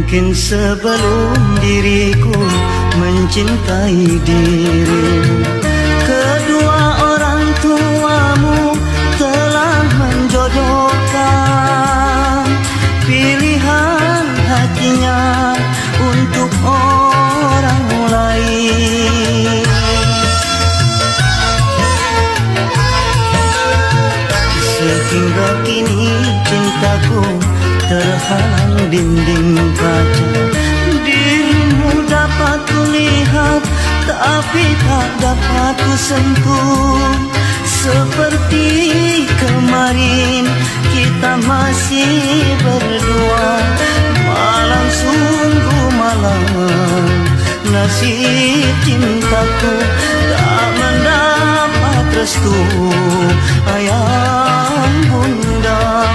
Mungkin sebelum diriku mencintai dirimu, kedua orang tuamu telah menjodohkan pilihan hatinya untuk orang lain. Sehingga kini cintaku terhalang dinding kaca. Dirimu dapat kulihat, tapi tak dapat ku sentuh. Seperti kemarin kita masih berdua. Malam sungguh malam, nasib cintaku tak mendapat restu ayah bunda.